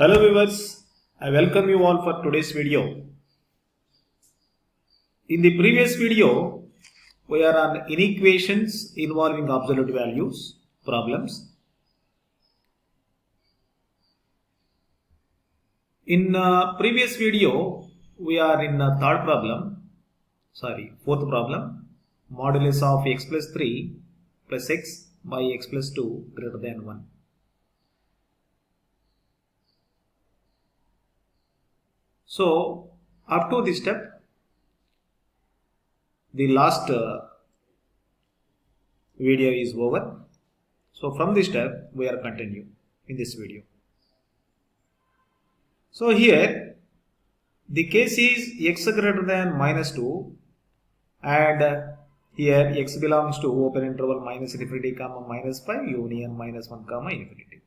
Hello viewers, I welcome you all for today's video. In the previous video, we are on inequations involving absolute values problems. In previous video, we are in fourth problem, modulus of x plus 3 plus x by x plus 2 greater than 1. So, up to this step, the last video is over. So, from this step, we are continuing in this video. So, here, the case is x greater than minus 2 and here x belongs to open interval minus infinity comma minus 5 union minus 1 comma infinity.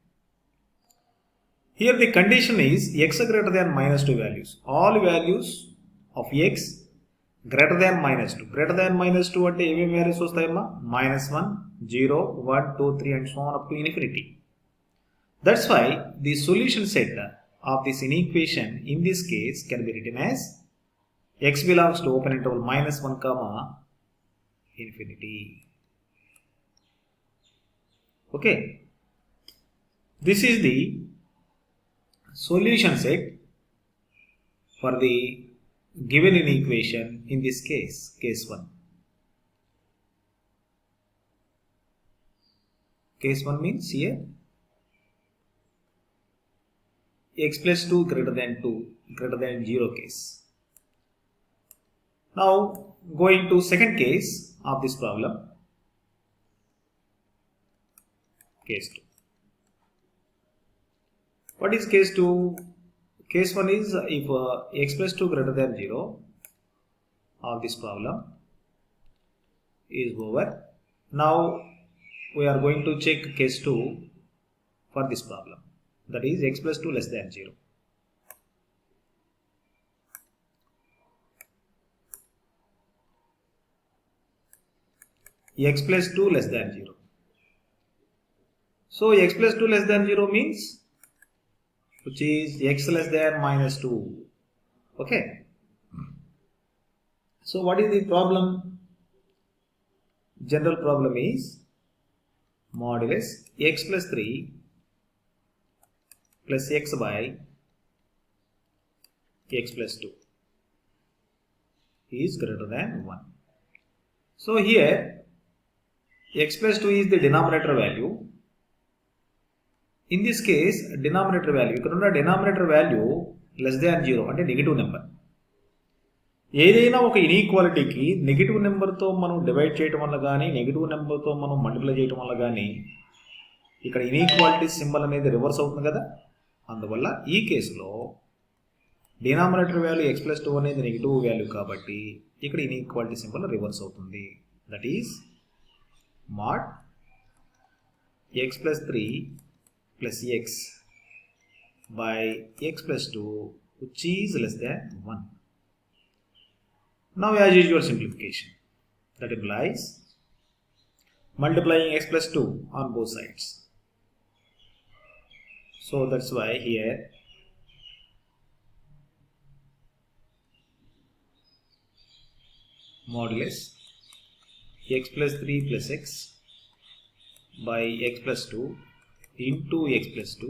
Here the condition is x greater than minus 2 values. All values of x greater than minus 2. Greater than minus 2 అంటే ఏమేమి values వస్తాయమ్మా? minus 1, 0, 1, 2, 3 and so on up to infinity. That's why the solution set of this inequation in this case can be written as x belongs to open interval minus 1 comma infinity. Okay. This is the solution set for the given inequation in this case, case 1. Case 1 means here x plus 2 greater than 2 greater than 0 case. Now going to second case of this problem, case 2. What is case 2? Case 1 is if x plus 2 greater than 0 of this problem is over. Now we are going to check case 2 for this problem, that is x plus 2 less than 0. X plus 2 less than 0. So x plus 2 less than 0 means which is x less than minus 2. Okay. So what is the problem? General problem is modulus x plus 3 plus x by x plus 2 is greater than 1. So here x plus 2 is the denominator value. In this case, denominator value, ikkada denominator value less than 0 అంటే negative number. ఏదైనా ఒక ఇన్ఈక్వాలిటీకి negative నెంబర్తో మనం divide చేయడం వల్ల కానీ negative నెంబర్తో మనం మల్టిప్లై చేయడం వల్ల కానీ ఇక్కడ ఇన్ఈక్వాలిటీ సింబల్ అనేది రివర్స్ అవుతుంది కదా. అందువల్ల ఈ కేసులో డినామినేటర్ వాల్యూ x plus 2 అనేది నెగిటివ్ వాల్యూ కాబట్టి ఇక్కడ ఇన్ఈక్వాలిటీ సింబల్ రివర్స్ అవుతుంది. That is mod x plus 3 plus x by x plus 2 which is less than 1. Now as usual simplification, that implies multiplying x plus 2 on both sides. So that's why here modulus x plus 3 plus x by x plus 2 into x plus 2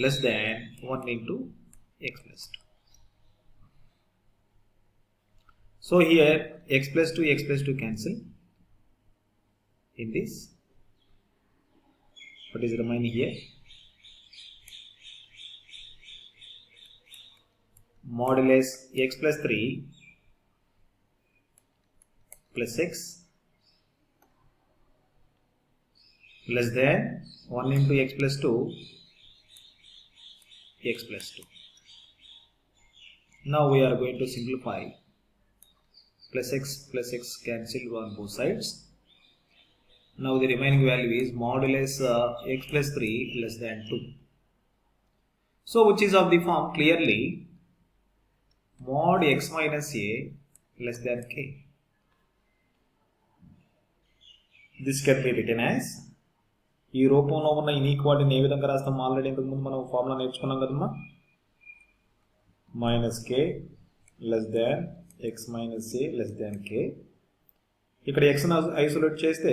less than 1 into x plus 2. So here x plus 2 cancel in this. What is remaining here? Modulus x plus 3 plus x less than 1 into x plus 2 x plus 2. Now we are going to simplify. Plus x cancel on both sides. Now the remaining value is modulus x plus 3 less than 2. So which is of the form clearly mod x minus a less than k. This can be written as ఈ రూపంలో ఉన్న ఇన్ఈక్వాలిటీని ఏ విధంగా రాస్తాం? Already ఇంతకుముందు మనం formula నేర్చుకున్నాం కదమ్మా. -k less than x minus a less than k. ఇక్కడ xను ఐసోలేట్ చేస్తే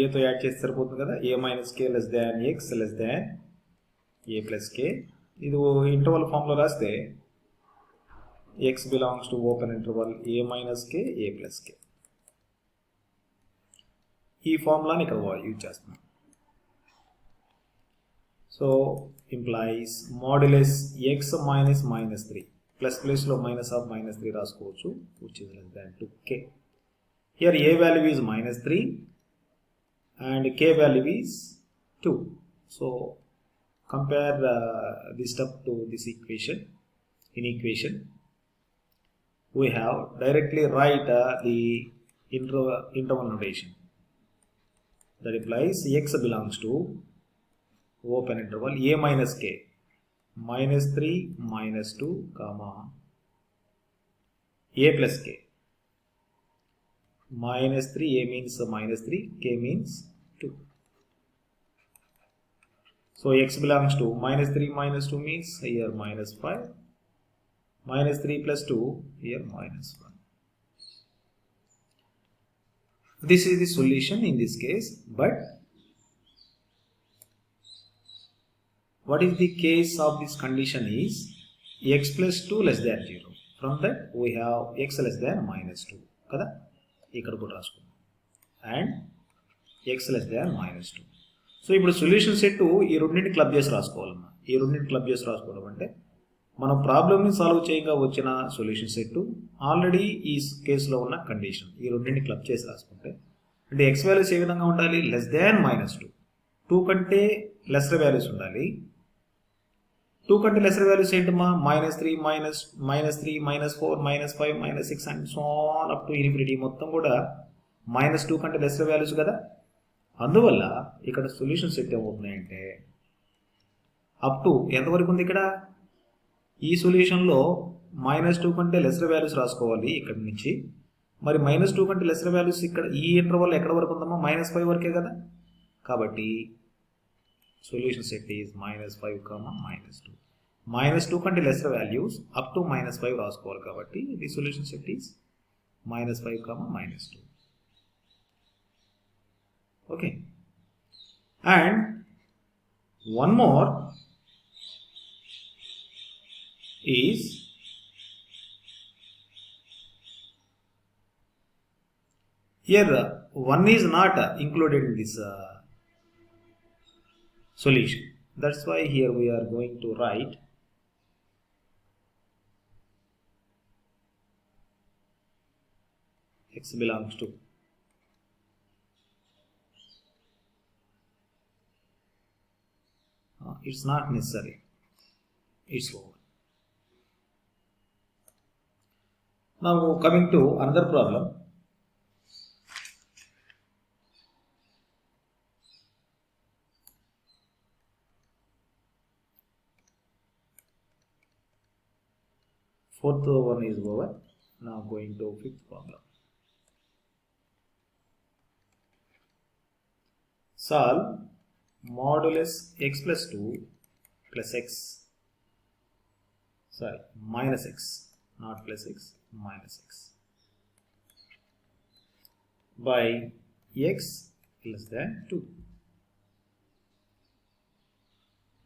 ఏతో యాడ్ చేస్తే సరిపోతుంది కదా. a minus k less than x less than a plus k. ఇది ఇంటర్వల్ ఫామ్లో రాస్తే x belongs to open interval a minus k a plus k. ఈ ఫార్ములాని ఇక్కడ యూజ్ చేస్తున్నాం. So implies modulus x minus -3 plus లో -3 రాసుకోవచ్చు, which is less than 2k. Here a value is -3 and k value is 2. So compare this step to this equation. In equation we have directly write the interval notation. That implies x belongs to open interval a minus k -3 -2 comma a plus k. -3 a means -3, k means 2. So x belongs to -3 -2 means here -5, -3 plus 2 here -1. This is the solution in this case, but what is the case of this condition is x plus 2 less than 0. From that we have x less than -2 kada, ikkada kuda raasukunnam, and x less than -2. So ఇప్పుడు solution set ఈ రెండింటిని club చేసి రాసుకోవాలమ్మా. ఈ రెండింటిని club చేసి రాసుకోవడం అంటే మనం ప్రాబ్లమ్ని సాల్వ్ చేయగా వచ్చిన సొల్యూషన్ సెట్ ఆల్రెడీ ఈ కేసులో ఉన్న కండిషన్, ఈ రెండింటిని క్లబ్ చేసి రాసుకుంటే అంటే ఎక్స్ వాల్యూస్ ఏ విధంగా ఉండాలి? Less than -2. 2 కంటే లెస్సర్ వాల్యూస్ ఉండాలి. 2 కంటే లెస్సర్ వాల్యూస్ ఏంటమ్మా? -3 -3 -4 -5 -6 and so on up to infinity. మొత్తం కూడా -2 కంటే లెస్సర్ వాల్యూస్ కదా. అందువల్ల ఇక్కడ సొల్యూషన్ సెట్ ఏమవుతున్నాయంటే అప్ టు ఎంతవరకు ఉంది ఇక్కడ? ఈ సొల్యూషన్లో -2 కంటే లెస్సర్ వాల్యూస్ రాసుకోవాలి ఇక్కడ నుంచి. మరి -2 కంటే లెస్సర్ వాల్యూస్ ఇక్కడ ఈ ఇంటర్వల్ ఎక్కడ వరకు ఉందమ్మా? -5 వరకే కదా. కాబట్టి సొల్యూషన్ సెట్ ఈజ్ -5, -2. -2 కంటే లెస్సర్ వాల్యూస్ అప్ టు -5 రాసుకోవాలి. కాబట్టి the solution set is -5, -2. Okay. And one more is here 1 is not included in this solution. That's why here we are going to write x belongs to it's not necessary, it's over. Now coming to another problem. Fourth one is over. Now going to fifth problem. Solve modulus x plus 2 plus x, sorry, minus x, not plus x, minus x by x less than 2.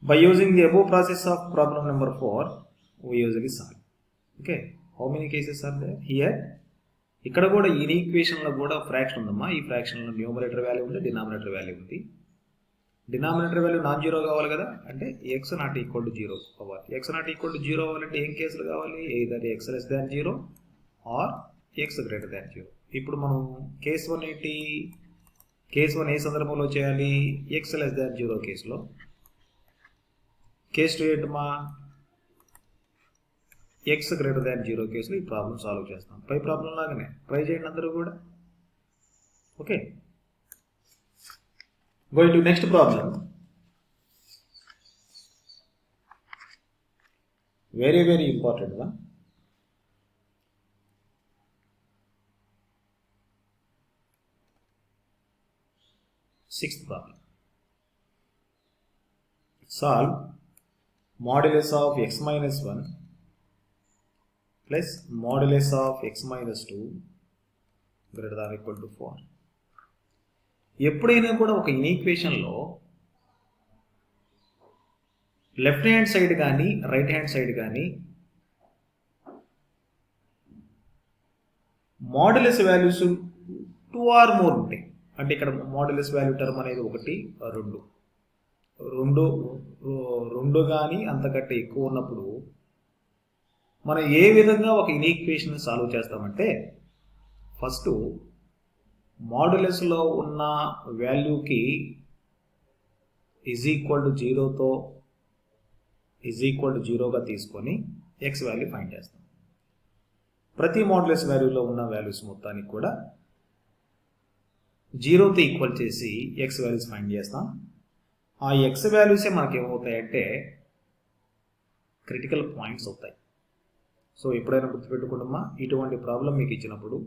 By using the above process of problem number 4, we usually solve. Okay, how many cases are there here? ఇక్కడ కూడా ఈ ఈక్వేషన్లో కూడా fraction ఉందమ్మా. ఈ ఫ్రాక్షన్లో numerator value ఉంది, denominator value ఉంది. Denominator value non zero కావాలి కదా, అంటే x నాట్ ఈక్వల్ టు 0 అవ్వాలి. x నాట్ ఈక్వల్ టు 0 అవ్వాలంటే ఏం కేసులు కావాలి? Either x less than 0 or x greater than 0. ఇప్పుడు మనం కేస్ 1 ఏంటి? కేస్ 1 ఏ సందర్భంలో చేయాలి? x లెస్ దాన్ 0 కేసులో. కేస్ 2 ఏంటమ్మా? x గ్రేటర్ దాన్ 0 కేసులో ఈ ప్రాబ్లం సాల్వ్ చేస్తాం. పై ప్రాబ్లం లాగానే ట్రై చేయండి అందరూ కూడా. Okay, going to next problem. Very, very important one. Sixth problem. Solve modulus of x minus 1 plus modulus of x minus 2 greater than or equal to 4. ఎప్పుడైనా కూడా ఒక ఈక్వేషన్లో లెఫ్ట్ హ్యాండ్ సైడ్ కానీ right hand side కానీ modulus values 2 or more ఉంటాయి. అంటే ఇక్కడ modulus value term అనేది 1, 2 కానీ అంతకంటే ఎక్కువ ఉన్నప్పుడు మనం ఏ విధంగా ఒక ఈక్వేషన్ సాల్వ్ చేస్తామంటే ఫస్ట్ మాడ్యులస్లో ఉన్న వాల్యూకి ఈజ్ ఈక్వల్ టు జీరోగా తీసుకొని ఎక్స్ వాల్యూ ఫైండ్ చేస్తాం. ప్రతి మాడ్యులస్ వాల్యూలో ఉన్న వాల్యూస్ మొత్తానికి కూడా 0తో ఈక్వల్ చేసి ఎక్స్ వాల్యూస్ ఫైండ్ చేస్తాం. ఆ ఎక్స్ వాల్యూసే మనకి ఏమవుతాయంటే క్రిటికల్ పాయింట్స్ అవుతాయి. సో ఎప్పుడైనా గుర్తుపెట్టుకోవడమా, ఇటువంటి ప్రాబ్లం మీకు ఇచ్చినప్పుడు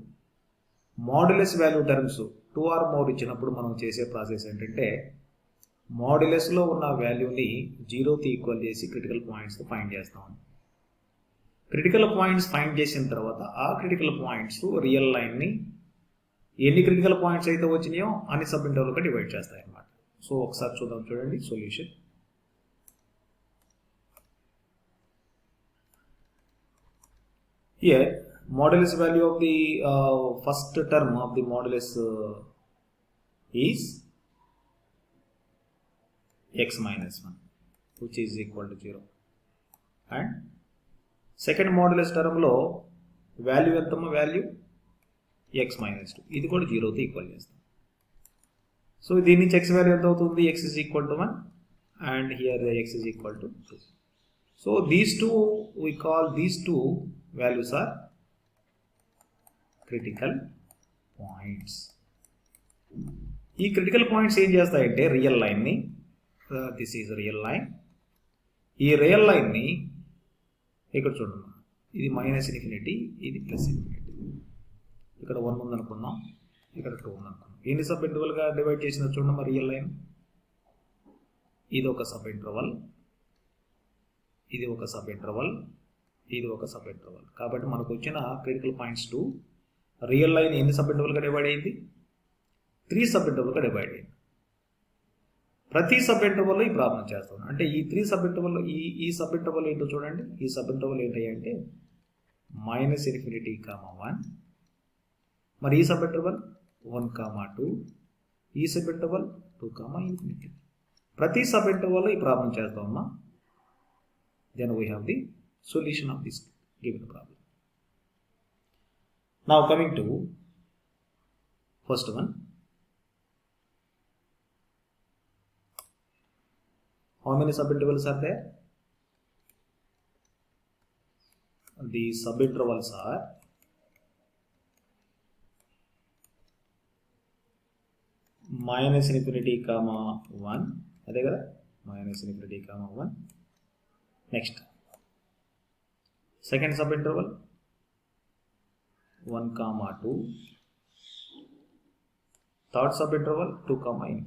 modulus value terms 2 or more ఇచ్చినప్పుడు మనం చేసే ప్రాసెస్ ఏంటంటే మాడ్యులస్లో ఉన్న వాల్యూని 0తో ఈక్వల్ చేసి క్రిటికల్ పాయింట్స్ ఫైండ్ చేస్తాం. క్రిటికల్ పాయింట్స్ ఫైండ్ చేసిన తర్వాత ఆ క్రిటికల్ పాయింట్స్ రియల్ లైన్ని ఎన్ని క్రిటికల్ పాయింట్స్ అయితే వచ్చినాయో అన్ని సబ్ ఇంటర్వల్గా డివైడ్ చేస్తాయి అన్నమాట. సో ఒకసారి చూద్దాం, చూడండి solution. Here modulus value of the first term of the modulus is x minus 1 which is equal to 0 and second modulus term లో వాల్యూ ఎంతమ్మా, వాల్యూ x minus 2, ఇది కూడా 0తో ఈక్వల్ చేస్తాం. సో దీని నుంచి x వాల్యూ ఎంత అవుతుంది, x is equal to 1 and here x is equal to 2. So these two, we call these two values are critical points. ఈ క్రిటికల్ పాయింట్స్ ఏం చేస్తాయంటే రియల్ లైన్ని, దిస్ ఈజ్ రియల్ లైన్, ఈ real లైన్ని ఇక్కడ చూడండి, ఇది -∞, ఇది +∞. ఇక్కడ 1 ఉందనుకుందాం, ఇక్కడ 2 ఉందనుకుందాం. ఎన్ని సబ్ ఇంటర్వల్గా డివైడ్ చేసిన చూడమ్మా రియల్ లైన్. ఇది ఒక సబ్ ఇంటర్వల్, ఇది ఒక సబ్ ఇంటర్వల్, ఇది ఒక సబ్ ఇంటర్వల్. కాబట్టి మనకు వచ్చిన క్రిటికల్ పాయింట్స్ 2 రియల్ లైన్ ఎన్ని సబ్ ఇంటర్వల్గా డివైడ్ అయింది, 3 సబ్ ఇంటర్వల్గా డివైడ్ అయింది. ప్రతి సబ్ ఇంటర్వల్లో ఈ ప్రాబ్లం చేస్తాం. అంటే ఈ 3 సబ్ ఇంటర్వల్లో ఈ సబ్ ఇంటర్వల్ ఏంటో చూడండి. ఈ సబ్ ఇంటర్వల్ ఏంటంటే -∞, 1, మరి ఈ సబ్ ఇంటర్వల్ 1, 2, ఈ సబ్ ఇంటర్వల్ 2, ∞. ప్రతి సబ్ ఇంటర్వల్లో ఈ problem చేస్తామమ్మా. Then we have the solution of this given problem. Now coming to first one. How many subintervals are there? The subintervals are -∞, 1, అదే కదా, -∞, 1. Next second sub interval 1, 2. Third sub interval 2, ∞.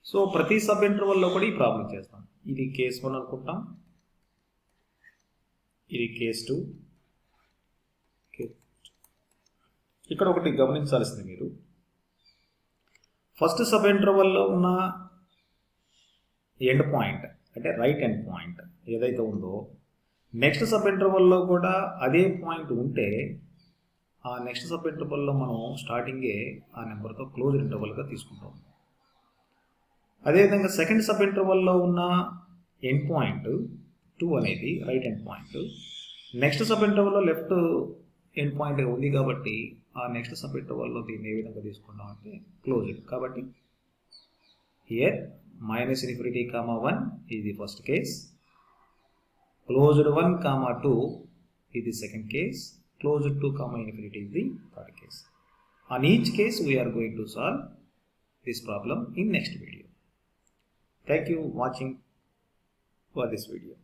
So ప్రతి sub ఇంటర్వల్లో కూడా ఈ problem చేస్తాం. ఇది case 1 అనుకుంటాం, ఇది case 2. ఇక్కడ ఒకటి గమనించాల్సింది మీరు, ఫస్ట్ సబ్ ఇంటర్వల్లో ఉన్న ఎండ్ పాయింట్ అంటే రైట్ ఎండ్ పాయింట్ ఏదైతే ఉందో నెక్స్ట్ సబ్ ఇంటర్వల్లో కూడా అదే పాయింట్ ఉంటే ఆ నెక్స్ట్ సబ్ ఇంటర్వల్లో మనం స్టార్టింగే ఆ నెంబర్తో క్లోజ్డ్ ఇంటర్వల్గా తీసుకుంటాం. అదేవిధంగా సెకండ్ సబ్ ఇంటర్వల్లో ఉన్న ఎండ్ పాయింట్ 2 అనేది right end point, next sub ఇంటర్వల్లో లెఫ్ట్ ఎండ్ పాయింట్ ఉంది కాబట్టి ఆ నెక్స్ట్ సబ్ ఇంటర్వల్లో దీన్ని ఏ విధంగా తీసుకుంటాం అంటే క్లోజ్డ్. కాబట్టి here -∞, 1 is the first case, closed 1, 2 is the second case, closed 2, ∞ is the third case. On each case we are going to solve this problem in next video. Thank you watching for this video.